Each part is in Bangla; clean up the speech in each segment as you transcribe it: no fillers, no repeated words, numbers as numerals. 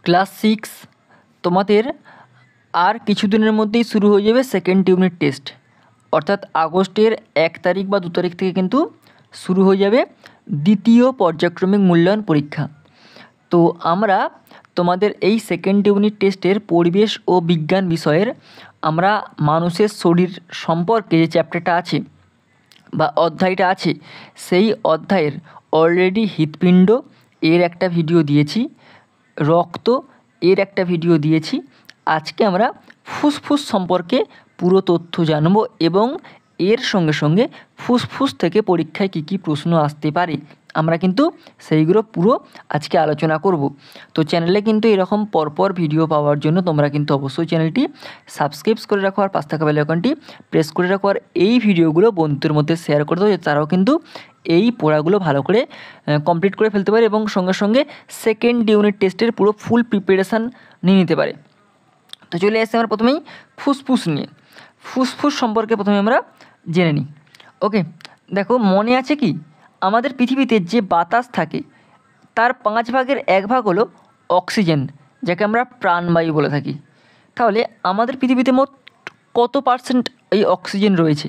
ক্লাস 6 তোমাদের আর কিছুদিনের মধ্যেই শুরু হয়ে যাবে সেকেন্ড ইউনিট টেস্ট। অর্থাৎ আগস্টের 1 তারিখ বা 2 তারিখ থেকে কিন্তু শুরু হয়ে যাবে দ্বিতীয় পর্যায়ক্রমিক মূল্যায়ন পরীক্ষা। তো আমরা তোমাদের এই সেকেন্ড ইউনিট টেস্টের পরিবেশ ও বিজ্ঞান বিষয়ের আমরা মানুষের শরীর সম্পর্কে যে চ্যাপ্টারটা আছে বা অধ্যায়টা আছে, সেই অধ্যায়ের অলরেডি হৃৎপিণ্ড এর একটা ভিডিও দিয়েছি, রক্ত এর একটা ভিডিও দিয়েছি। আজকে আমরা ফুসফুস সম্পর্কে পুরো তথ্য জানব এবং এর সঙ্গে সঙ্গে ফুসফুস থেকে পরীক্ষায় কী কী প্রশ্ন আসতে পারে আমরা কিন্তু সেইগুলো পুরো আজকে আলোচনা করব। তো চ্যানেলে কিন্তু এরকম পরপর ভিডিও পাওয়ার জন্য তোমরা কিন্তু অবশ্যই চ্যানেলটি সাবস্ক্রাইব করে রাখো আর পাশ থাকা বেল আইকনটি প্রেস করে রাখো, আর এই ভিডিওগুলো বন্ধুদের মধ্যে শেয়ার করে দাও, তারাও কিন্তু এই পড়াগুলো ভালো করে কমপ্লিট করে ফেলতে পারে এবং সঙ্গে সঙ্গে সেকেন্ড ইউনিট টেস্টের পুরো ফুল প্রিপারেশান নিয়ে নিতে পারে। তো চলে আসছে আমরা প্রথমেই ফুসফুস নিয়ে। ফুসফুস সম্পর্কে প্রথমে আমরা জেনে নিই। ওকে, দেখো মনে আছে কি, আমাদের পৃথিবীতে যে বাতাস থাকে তার 5 ভাগের 1 ভাগ হলো অক্সিজেন, যাকে আমরা প্রাণবায়ু বলে থাকি। তাহলে আমাদের পৃথিবীতে মোট কত পার্সেন্ট এই অক্সিজেন রয়েছে?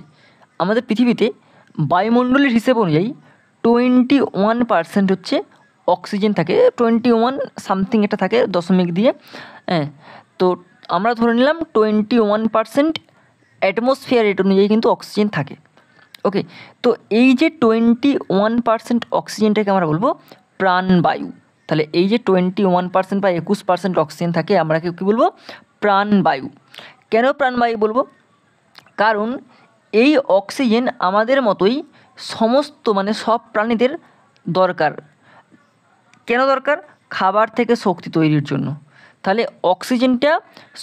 আমাদের পৃথিবীতে বায়ুমণ্ডলের হিসেব অনুযায়ী 21% হচ্ছে অক্সিজেন থাকে, 21 সামথিং এটা থাকে দশমিক দিয়ে। হ্যাঁ, তো আমরা ধরে নিলাম 21% অ্যাটমসফিয়ার রেট অনুযায়ী কিন্তু অক্সিজেন থাকে। ওকে, তো এই যে 21% অক্সিজেনটাকে আমরা বলবো প্রাণবায়ু। তাহলে এই যে 21% বা 21% অক্সিজেন থাকে, আমরা কী বলবো? প্রাণবায়ু। কেন প্রাণবায়ু বলবো? কারণ এই অক্সিজেন আমাদের মতোই সমস্ত সব প্রাণীদের দরকার। কেন দরকার? খাবার থেকে শক্তি তৈরির জন্য। তাহলে অক্সিজেনটা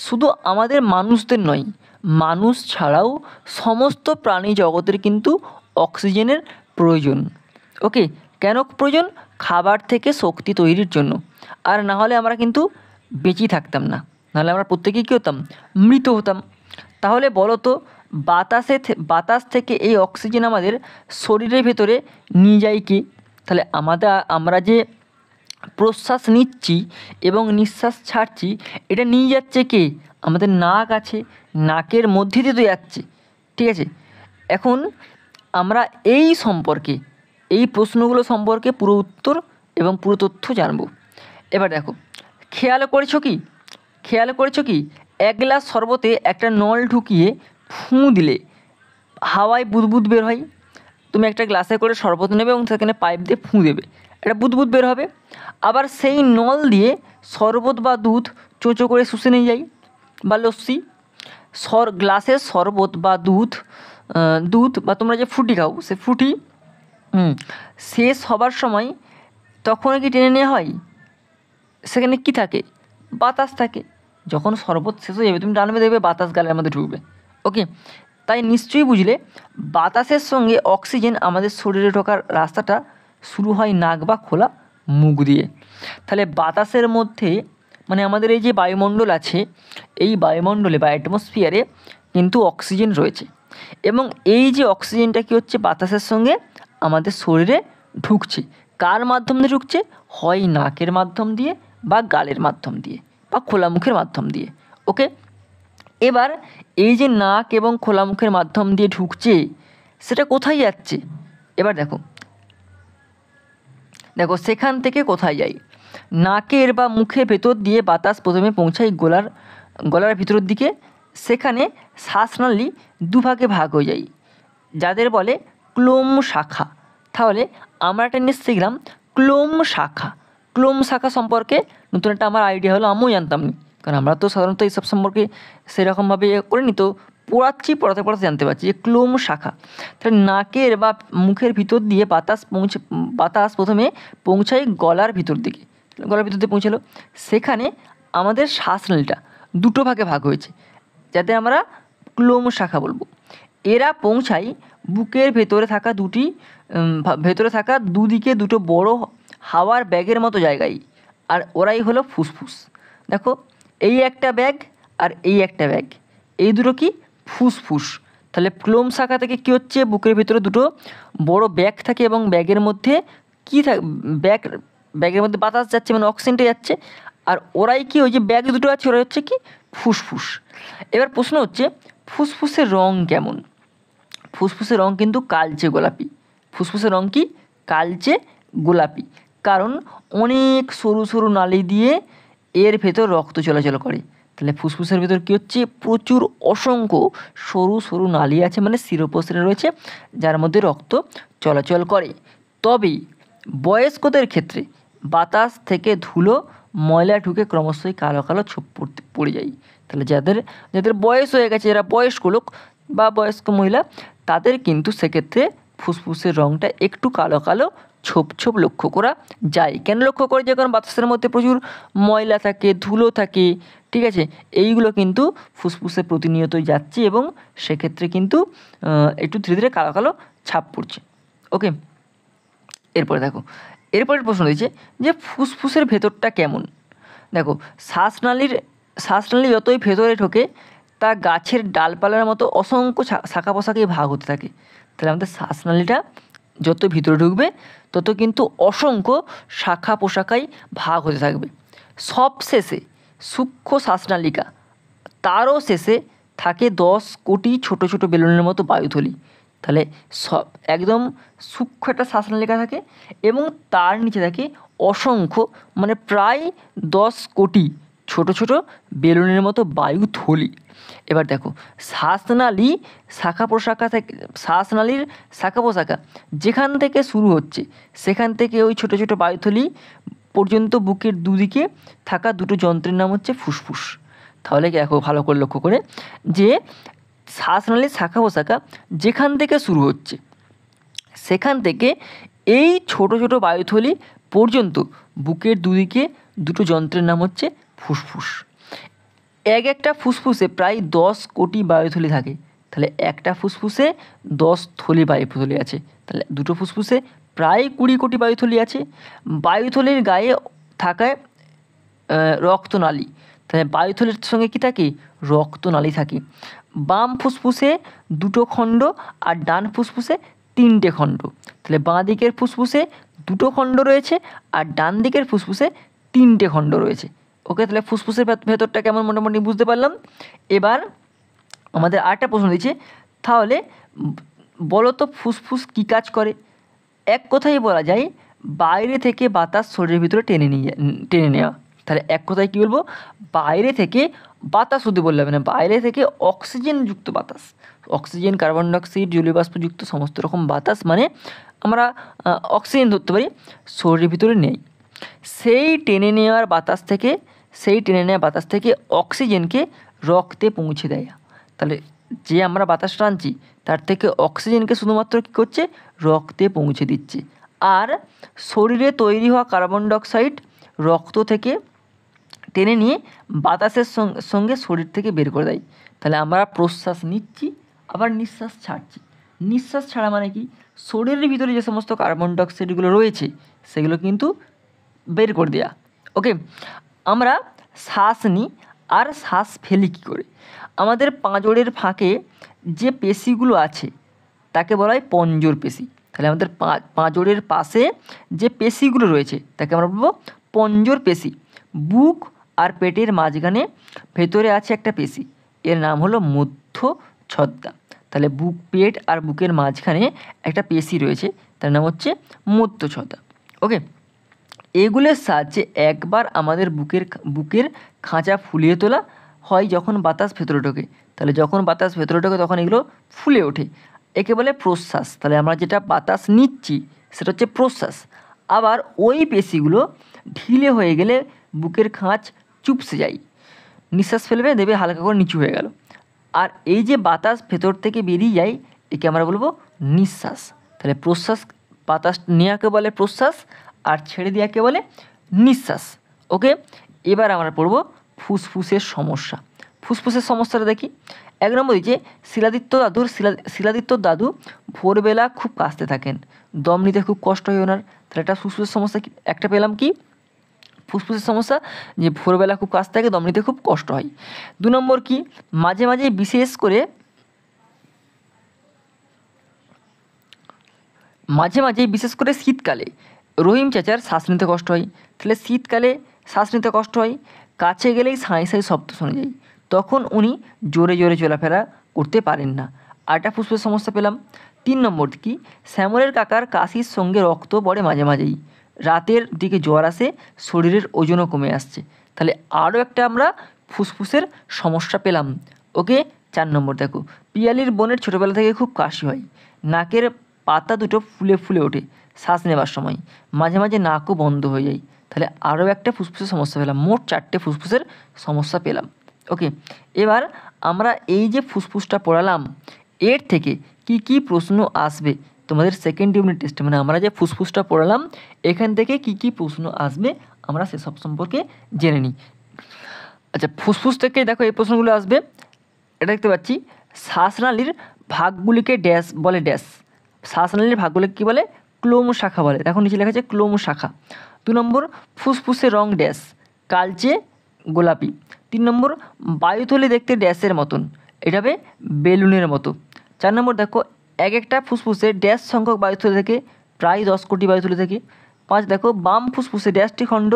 শুধু আমাদের মানুষদের নয়, মানুষ ছাড়াও সমস্ত প্রাণী জগতের কিন্তু অক্সিজেনের প্রয়োজন। ওকে, কেন প্রয়োজন? খাবার থেকে শক্তি তৈরির জন্য। আর না হলে আমরা কিন্তু বেঁচে থাকতাম না, নাহলে আমরা প্রত্যেকেই কী হতাম? মৃত হতাম। তাহলে বলো তো, বাতাস থেকে এই অক্সিজেন আমাদের শরীরের ভেতরে নিয়ে যায় কি? তাহলে আমরা যে প্রশ্বাস নিচ্ছি এবং নিঃশ্বাস ছাড়ছি, এটা নিয়ে যাচ্ছে কে? আমাদের নাক আছে, নাকের মধ্যে দিয়ে তো যাচ্ছে। ঠিক আছে, এখন আমরা এই প্রশ্নগুলো সম্পর্কে পুরো উত্তর এবং পুরো তথ্য জানব। এবার দেখো, খেয়াল করেছো কি 1 গ্লাস শরবতে একটা নল ঢুকিয়ে ফুঁ দিলে হাওয়ায় বুদবুদ বের হয়। তুমি একটা গ্লাসে করে শরবত নেবে এবং সেখানে পাইপ দিয়ে ফুঁ দেবে, একটা বুদবুদ বের হবে। আবার সেই নল দিয়ে শরবত বা দুধ চোঁচো করে শুষে নিয়ে যায়, বা লস্যি। গ্লাসের শরবত বা দুধ বা তোমরা যে ফ্রুটি খাও, সে ফ্রুটি শেষ হবার সময় তখন কি টেনে নেওয়া হয়? সেখানে কি থাকে? বাতাস থাকে। যখন শরবত শেষ হয়ে যাবে, তুমি টানবে, দেখবে বাতাস গালের মধ্যে ঢুকবে। ওকে, তাই নিশ্চয়ই বুঝলে বাতাসের সঙ্গে অক্সিজেন আমাদের শরীরে ঢোকার রাস্তাটা শুরু হয় নাক বা খোলা মুখ দিয়ে। তাহলে বাতাসের মধ্যে আমাদের এই যে বায়ুমণ্ডল আছে, এই বায়ুমণ্ডলে বা অ্যাটমসফিয়ারে কিন্তু অক্সিজেন রয়েছে, এবং এই যে অক্সিজেনটা কী হচ্ছে? বাতাসের সঙ্গে আমাদের শরীরে ঢুকছে। কার মাধ্যম দিয়ে ঢুকছে? হয় নাকের মাধ্যম দিয়ে, বা গালের মাধ্যম দিয়ে, বা খোলা মুখের মাধ্যম দিয়ে। ওকে, এবার এই যে নাক এবং খোলা মুখের মাধ্যম দিয়ে ঢুকছে, সেটা কোথায় যাচ্ছে? এবার দেখো সেখান থেকে কোথায় যায়? নাকের বা মুখের ভেতর দিয়ে বাতাস প্রথমে পৌঁছায় গলার ভিতরের দিকে। সেখানে শ্বাসনালী দুভাগে ভাগ হয়ে যায়, যাদের বলে ক্লোম শাখা। তাহলে আমরা একটা জিনিস শিখলাম, ক্লোম শাখা সম্পর্কে নতুন একটা আমার আইডিয়া হলো, আমিও জানতাম না, কারণ আমরা তো সাধারণত এইসব সম্পর্কে সেরকমভাবে করিনি। তো পড়াতে জানতে পারছি যে ক্লোম শাখা। তাহলে নাকের বা মুখের ভিতর দিয়ে বাতাস প্রথমে পৌঁছায় গলার ভিতর দিয়ে পৌঁছালো। সেখানে আমাদের শ্বাসনালীটা দুটো ভাগে ভাগ হয়েছে, যাতে আমরা ক্লোম শাখা বলবো। এরা পৌঁছায় বুকের ভেতরে থাকা দুদিকে দুটো বড় হাওয়ার ব্যাগের মতো জায়গায়, আর ওরাই হলো ফুসফুস। দেখো, এই একটা ব্যাগ আর এই একটা ব্যাগ, এই দুটো কি? ফুসফুস। তাহলে ক্লোম শাখা থেকে কী হচ্ছে? বুকের ভিতরে দুটো বড় ব্যাগ থাকে এবং ব্যাগের মধ্যে ব্যাগের মধ্যে বাতাস যাচ্ছে, অক্সিজেনটা যাচ্ছে। আর ওরাই কি ওই যে ব্যাগ দুটো আছে ওরা হচ্ছে কি ফুসফুস। এবার প্রশ্ন হচ্ছে ফুসফুসের রং কেমন? ফুসফুসের রং কিন্তু কালচে গোলাপি। ফুসফুসের রং কি কালচে গোলাপি, কারণ অনেক সরু সরু নালি দিয়ে এর ভেতর রক্ত চলাচল করে। তাহলে ফুসফুসের ভেতর কী হচ্ছে প্রচুর অসংখ্য সরু সরু নালি আছে, মানে শিরোপশিরা রয়েছে যার মধ্যে রক্ত চলাচল করে। তবে বয়স্কদের ক্ষেত্রে বাতাস থেকে ধুলো ময়লা ঢুকে ক্রমশই কালো কালো ছোপ পড়ে যায়। তাহলে যাদের যাদের বয়স হয়ে গেছে, যারা বয়স্ক লোক বা বয়স্ক মহিলা, তাদের কিন্তু সেক্ষেত্রে ফুসফুসের রঙটা একটু কালো কালো ছোপ ছোপ লক্ষ্য করা যায়। কেন লক্ষ্য করে যায়? কারণ বাতাসের মধ্যে প্রচুর ময়লা থাকে, ধুলো থাকে, ঠিক আছে, এইগুলো কিন্তু ফুসফুসে প্রতিনিয়তই যাচ্ছে এবং সেক্ষেত্রে কিন্তু একটু ধীরে ধীরে কালো কালো ছাপ পড়ছে। ওকে, এরপরে দেখো, এরপরের প্রশ্ন দিয়েছে যে ফুসফুসের ভেতরটা কেমন। দেখো, শ্বাসনালী যতই ভেতরে ঢোকে তা গাছের ডালপালার মতো অসংখ্য শাখা পোশাকেই ভাগ হতে থাকে। তাহলে আমাদের শ্বাসনালীটা যত ভিতরে ঢুকবে তত কিন্তু অসংখ্য শাখা পোশাকাই ভাগ হতে থাকবে। সবশেষে সূক্ষ্ম শ্বাসনালিকা, তারও শেষে থাকে 10 কোটি ছোট ছোট বেলুনের মতো বায়ুথলি। তাহলে সব একদম সূক্ষ্ম একটা শ্বাসনালিকা থাকে এবং তার নিচে থাকে অসংখ্য, মানে প্রায় 10 কোটি ছোট ছোট বেলুনের মতো বায়ুথলি। এবার দেখো, শ্বাসনালী শাখা প্রশাখা থেকে, শ্বাসনালীর শাখা প্রশাখা যেখান থেকে শুরু হচ্ছে সেখান থেকে ওই ছোট ছোট বায়ুথলি পর্যন্ত বুকের দুদিকে থাকা দুটো যন্ত্রের নাম হচ্ছে ফুসফুস। তাহলে দেখো ভালো করে লক্ষ্য করে যে শ্বাসনালীর শাখা প্রশাখা যেখান থেকে শুরু হচ্ছে সেখান থেকে এই ছোট ছোট বায়ুথলি পর্যন্ত বুকের দুদিকে দুটো যন্ত্রের নাম হচ্ছে ফুসফুস। একটা ফুসফুসে প্রায় 10 কোটি বায়ুথলি থাকে। তাহলে একটা ফুসফুসে 10 থলি বায়ুথলি আছে। তাহলে দুটো ফুসফুসে প্রায় 20 কোটি বায়ুথলি আছে। বায়ুথলির গায়ে থাকায় রক্তনালী, তাহলে বায়ুথলির সঙ্গে কী থাকে রক্তনালী থাকে। বাম ফুসফুসে 2টো খণ্ড আর ডান ফুসফুসে 3টে খণ্ড। তাহলে বাঁ দিকের ফুসফুসে 2টো খণ্ড রয়েছে আর ডান দিকের ফুসফুসে 3টে খণ্ড রয়েছে। ওকে, তাহলে ফুসফুসের ভেতরটা কেমন মোটামুটি বুঝতে পারলাম। এবার আমাদের আরেকটা প্রশ্ন দিচ্ছে, তাহলে বলো তো ফুসফুস কী কাজ করে? এক কথাই বলা যায় বাইরে থেকে বাতাস শরীরের ভিতরে টেনে নেওয়া। তাহলে এক কথায় কী বলবো, বাইরে থেকে বাতাস শুধু বললে হবে না, বাইরে থেকে অক্সিজেনযুক্ত বাতাস, অক্সিজেন, কার্বন ডাইঅক্সাইড, জলীয় বাষ্পযুক্ত সমস্ত রকম বাতাস, মানে আমরা অক্সিজেন ধরতে পারি, শরীরের ভিতরে নেই। সেই টেনে নেওয়া বাতাস থেকে অক্সিজেনকে রক্তে পৌঁছে দেয়। তাহলে যে আমরা বাতাস টানছি তার থেকে অক্সিজেনকে শুধুমাত্র কী করছে রক্তে পৌঁছে দিচ্ছে। আর শরীরে তৈরি হওয়া কার্বন ডাইঅক্সাইড রক্ত থেকে টেনে নিয়ে বাতাসের সঙ্গে শরীর থেকে বের করে দেয়। তাহলে আমরা প্রশ্বাস নিচ্ছি আবার নিঃশ্বাস ছাড়ছি। নিঃশ্বাস ছাড়া মানে কি, শরীরের ভিতরে যে সমস্ত কার্বন ডাইঅক্সাইডগুলো রয়েছে সেগুলো কিন্তু বের করে দেওয়া। ওকে, আমরা শ্বাস নিই আর শ্বাস ফেলি কী করে? আমাদের পাঁজরের ফাঁকে যে পেশিগুলো আছে তাকে বলা হয় পঞ্জর পেশি। তাহলে আমাদের পাঁজরের পাশে যে পেশিগুলো রয়েছে তাকে আমরা বলবো পঞ্জর পেশি। বুক আর পেটের মাঝখানে ভেতরে আছে একটা পেশি, এর নাম হলো মধ্যচ্ছদা। তাহলে বুক, পেট আর বুকের মাঝখানে একটা পেশি রয়েছে, তার নাম হচ্ছে মধ্যচ্ছদা। ওকে, এগুলোর সাহায্যে একবার আমাদের বুকের খাঁচা ফুলিয়ে তোলা হয় যখন বাতাস ভেতরে ঢোকে। তাহলে যখন বাতাস ভেতরে ঢোকে তখন এগুলো ফুলে ওঠে, একে বলে প্রশ্বাস। তাহলে আমরা যেটা বাতাস নিচ্ছি সেটা হচ্ছে প্রশ্বাস। আবার ওই পেশিগুলো ঢিলে হয়ে গেলে বুকের খাঁচ চুপসে যায়, নিঃশ্বাস ফেলবে দেবে হালকা করে নিচু হয়ে গেল। আর এই যে বাতাস ভেতর থেকে বেরিয়ে যায় একে আমরা বলবো নিঃশ্বাস। তাহলে প্রশ্বাস, বাতাস নেওয়াকে বলে প্রশ্বাস আর ছেড়ে দেওয়াকে বলে নিঃশ্বাস। ওকে, এবার আমরা পড়বো ফুসফুসের সমস্যা। ফুসফুসের সমস্যাটা দেখি। 1 নম্বর দিচ্ছে শিলাদিত্য দাদু ভোরবেলা খুব কাশতে থাকেন, দম নিতে খুব কষ্ট হয় ওনার। তাহলে একটা ফুসফুসের সমস্যা একটা পেলাম কি, ফুসফুসের সমস্যা যে ভোরবেলা খুব কাশতে থাকে, দম নিতে খুব কষ্ট হয়। 2 নম্বর কি, মাঝে মাঝে বিশেষ করে শীতকালে রহিম চাচার শ্বাস নিতে কষ্ট হয়। তাহলে শীতকালে শ্বাস নিতে কষ্ট হয়, কাছে গেলেই সাঁই সাঁই শব্দ শোনা যায়, তখন উনি জোরে জোরে চলাফেরা করতে পারেন না। আরেকটা ফুসফুসের সমস্যা পেলাম। 3 নম্বর কি, শ্যামলের কাকার কাশির সঙ্গে রক্ত পড়ে মাঝে মাঝেই, রাতের দিকে জ্বর আসে, শরীরের ওজনও কমে আসছে। তাহলে আরও একটা আমরা ফুসফুসের সমস্যা পেলাম। ওকে। 4 নম্বর দেখো, পিয়ালির বোনের ছোটোবেলা থেকে খুব কাশি হয়, নাকের পাতা দুটো ফুলে ফুলে ওঠে শ্বাস নেবার সময়, মাঝে মাঝে নাকও বন্ধ হয়ে যায়। তাহলে আরও একটা ফুসফুসের সমস্যা পেলাম, মোট 4টে ফুসফুসের সমস্যা পেলাম। ওকে, এবার আমরা এই যে ফুসফুসটা পড়ালাম এর থেকে কি কি প্রশ্ন আসবে তোমাদের সেকেন্ড ইউনিট টেস্টে, মানে আমরা যে ফুসফুসটা পড়ালাম এখান থেকে কি কি প্রশ্ন আসবে আমরা সেসব সম্পর্কে জেনে নিই। আচ্ছা, ফুসফুস থেকে দেখো এই প্রশ্নগুলো আসবে। এটা দেখতে পাচ্ছি, শ্বাসনালীর ভাগগুলিকে ড্যাশ বলে ড্যাশ। শ্বাসনালীর ভাগগুলিকে কী বলে? ক্লোম শাখা বলে। দেখো নিচে লেখা আছে ক্লোম শাখা। 2 নম্বর, ফুসফুসের রং ড্যাশ, কালচে গোলাপি। 3 নম্বর, বায়ুথলি দেখতে ড্যাশের মতন, এটা হবে বেলুনের মতো। 4 নম্বর দেখো, এক একটা ফুসফুসে ড্যাশ সংখ্যক বায়ুথলি থেকে, প্রায় 10 কোটি বায়ুথলি থেকে। 5 দেখো, বাম ফুসফুসে ড্যাশটি খণ্ড,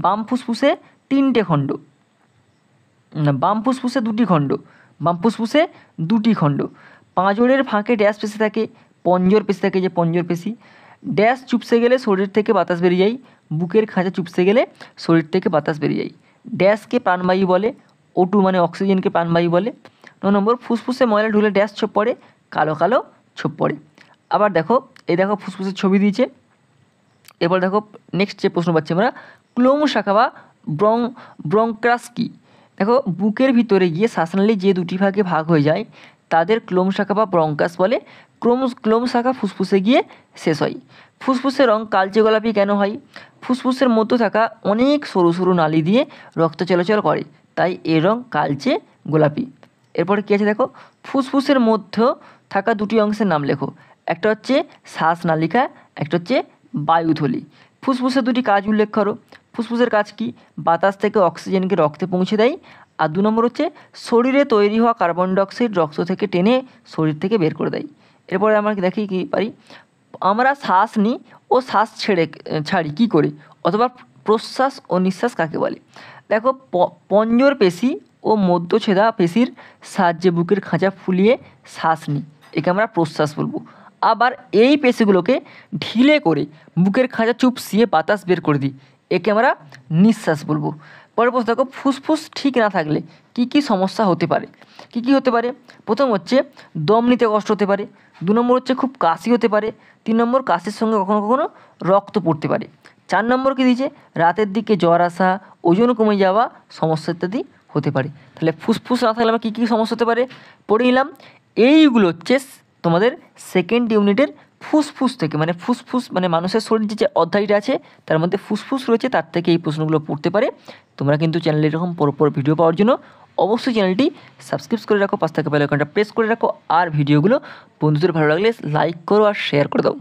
বাম ফুসফুসে 3টে খণ্ড, বাম ফুসফুসে 2টি খণ্ড, বাম ফুসফুসে 2টি খণ্ড। পাঁজরের ফাঁকে ড্যাশ পেশি থাকে, পঞ্জর পেশি থাকে, যে পঞ্জর পেশি। ড্যাশ চুপসে গেলে শরীর থেকে বাতাস বেরিয়ে যায়, বুকের খাঁচা চুপসে গেলে শরীর থেকে বাতাস বেরিয়ে যায়। ড্যাশকে প্রাণবায়ু বলে, O2 মানে অক্সিজেনকে প্রাণবায়ু বলে। 9 নম্বর, ফুসফুসে ময়লা ঢুলে ড্যাশ ছোপ পড়ে, কালো কালো ছোপ পড়ে। আবার দেখো, এই দেখো ফুসফুসের ছবি দিয়েছে। এরপর দেখো নেক্সট যে প্রশ্ন পাচ্ছি আমরা, ক্লোম শাখা বা ব্রঙ্কাস কি? দেখো, বুকের ভিতরে গিয়ে শ্বাসনালী যে 2টি ভাগে ভাগ হয়ে যায় তাদের ক্লোম শাখা বা ব্রঙ্কাস বলে। ক্লোম শাখা ফুসফুসে গিয়ে শেষ হয়। ফুসফুসের রং কালচে গোলাপি কেন হয়? ফুসফুসের মধ্যে থাকা অনেক সরু সরু নালী দিয়ে রক্ত চলাচল করে, তাই এর রং কালচে গোলাপি। এরপরে কী আছে দেখো, ফুসফুসের মধ্যে থাকা 2টি অংশের নাম লেখো। একটা হচ্ছে শ্বাসনালিকা, একটা হচ্ছে বায়ুথলি। ফুসফুসের 2টি কাজ উল্লেখ করো। ফুসফুসের কাজ কি? বাতাস থেকে অক্সিজেনকে রক্তে পৌঁছে দেয়। আর 2 নম্বর হচ্ছে শরীরে তৈরি হওয়া কার্বন ডাইঅক্সাইড রক্ত থেকে টেনে শরীর থেকে বের করে দেয়। এরপরে আমরা দেখি কি পারি, আমরা শ্বাস নিই ও শ্বাস ছাড়ি কী করে, অথবা প্রশ্বাস ও নিঃশ্বাস কাকে বলে? দেখো, পঞ্জর পেশি ও মধ্যচ্ছেদা পেশির সাহায্যে বুকের খাঁচা ফুলিয়ে শ্বাস নিই, একে আমরা প্রশ্বাস বলবো। আবার এই পেশিগুলোকে ঢিলে করে বুকের খাঁচা চুপসিয়ে বাতাস বের করে দিই, একে আমরা নিঃশ্বাস বলবো। পরের প্রশ্ন দেখো, ফুসফুস ঠিক না থাকলে কি কি সমস্যা হতে পারে? কি কি হতে পারে? প্রথম হচ্ছে দম নিতে কষ্ট হতে পারে। 2 নম্বর হচ্ছে খুব কাশি হতে পারে। 3 নম্বর, কাশির সঙ্গে কখনো কখনো রক্ত পড়তে পারে। 4 নম্বর কি দিয়েছে, রাতের দিকে জ্বর আসা, ওজন কমে যাওয়া সমস্যা ইত্যাদি হতে পারে। তাহলে ফুসফুস না থাকলে আমার কী কী সমস্যা হতে পারে পড়ে নিলাম। এইগুলো হচ্ছে তোমাদের সেকেন্ড ইউনিটের ফুসফুস থেকে, মানে ফুসফুস মানে মানুষের শরীর যে অধ্যায়টা আছে তার মধ্যে ফুসফুস রয়েছে, তার থেকে এই প্রশ্নগুলো পড়তে পারে। তোমরা কিন্তু চ্যানেলে এরকম পরপর ভিডিও পাওয়ার জন্য অবশ্যই চ্যানেলটি সাবস্ক্রাইব করে রাখো, পাশ থেকে বেল আইকনটা প্রেস করে রাখো, আর ভিডিওগুলো বন্ধুদের ভালো লাগলে লাইক করো আর শেয়ার করে দাও।